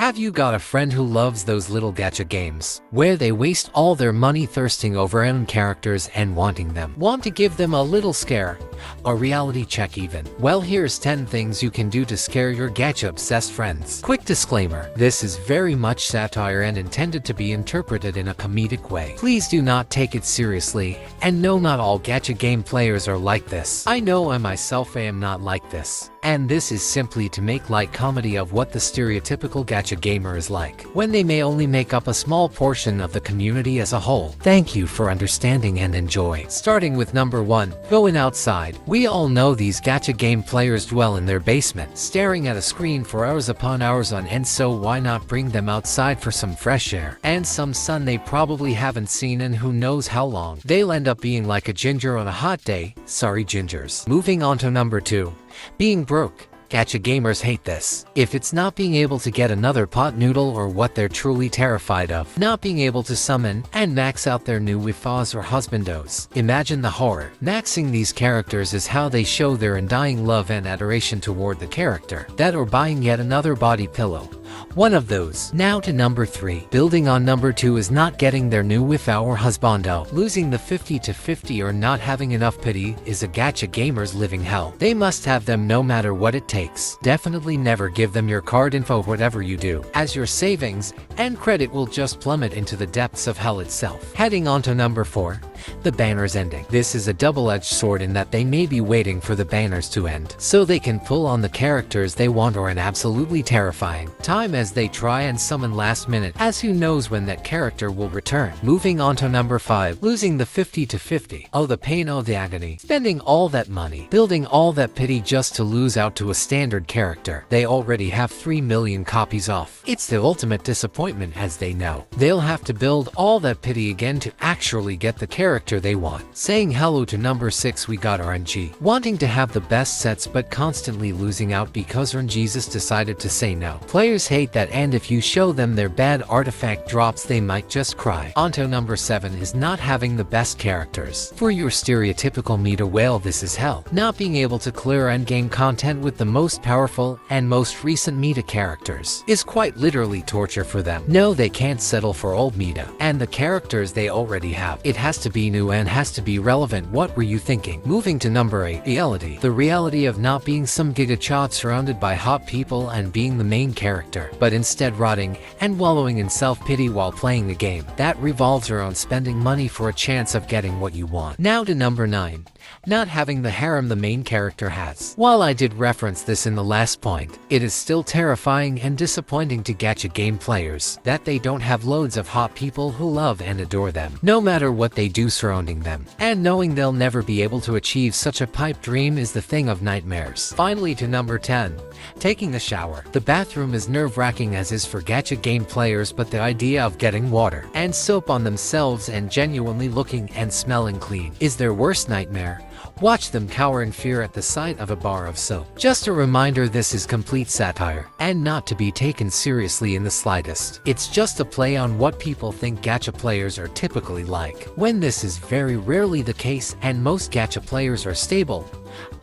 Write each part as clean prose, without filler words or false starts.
Have you got a friend who loves those little gacha games, where they waste all their money thirsting over random characters and wanting them? Want to give them a little scare? A reality check even? Well, here's 10 things you can do to scare your gacha-obsessed friends. Quick disclaimer, this is very much satire and intended to be interpreted in a comedic way. Please do not take it seriously, and no, not all gacha game players are like this. I know I myself am not like this. And this is simply to make light comedy of what the stereotypical gacha gamer is like, when they may only make up a small portion of the community as a whole. Thank you for understanding and enjoy. Starting with number 1, going outside. We all know these gacha game players dwell in their basement, staring at a screen for hours upon hours on end, so why not bring them outside for some fresh air and some sun they probably haven't seen in who knows how long. They'll end up being like a ginger on a hot day. Sorry, gingers. Moving on to number 2. Being broke. Gacha gamers hate this. If it's not being able to get another pot noodle, or what they're truly terrified of, not being able to summon and max out their new wifas or husbandos. Imagine the horror. Maxing these characters is how they show their undying love and adoration toward the character. That or buying yet another body pillow. One of those. Now to number 3. Building on number 2 is not getting their new wifa or husbando. Losing the 50-50 or not having enough pity is a gacha gamer's living hell. They must have them no matter what it takes. Definitely never give them your card info whatever you do, as your savings and credit will just plummet into the depths of hell itself. Heading on to number 4. The banners ending. This is a double-edged sword in that they may be waiting for the banners to end so they can pull on the characters they want, or an absolutely terrifying time as they try and summon last minute, as who knows when that character will return. Moving on to number 5. Losing the 50-50. Oh, the pain, oh the agony. Spending all that money, building all that pity just to lose out to a standard character they already have 3 million copies off. It's the ultimate disappointment, as they know they'll have to build all that pity again to actually get the character they want. Saying hello to number 6. We got RNG. Wanting to have the best sets but constantly losing out because RNGesus decided to say no. Players hate that, and if you show them their bad artifact drops they might just cry. Onto number 7 is not having the best characters. For your stereotypical meta whale, this is hell. Not being able to clear endgame content with the most powerful and most recent meta characters is quite literally torture for them. No, they can't settle for old meta and the characters they already have. It has to be new and has to be relevant. What were you thinking? Moving to number 8. Reality. The reality of not being some gigachad surrounded by hot people and being the main character, but instead rotting and wallowing in self-pity while playing the game. That revolves around spending money for a chance of getting what you want. Now to number 9. Not having the harem the main character has. While I did reference this in the last point, it is still terrifying and disappointing to gacha game players that they don't have loads of hot people who love and adore them, no matter what they do surrounding them. And knowing they'll never be able to achieve such a pipe dream is the thing of nightmares. Finally to number 10. Taking a shower. The bathroom is nerve-wracking, as is for gacha game players, but the idea of getting water and soap on themselves and genuinely looking and smelling clean is their worst nightmare. Watch them cower in fear at the sight of a bar of soap. Just a reminder, this is complete satire and not to be taken seriously in the slightest. It's just a play on what people think gacha players are typically like, when this is very rarely the case and most gacha players are stable.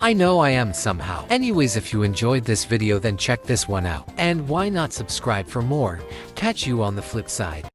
I know I am somehow. Anyways, if you enjoyed this video then check this one out, and why not subscribe for more. Catch you on the flip side.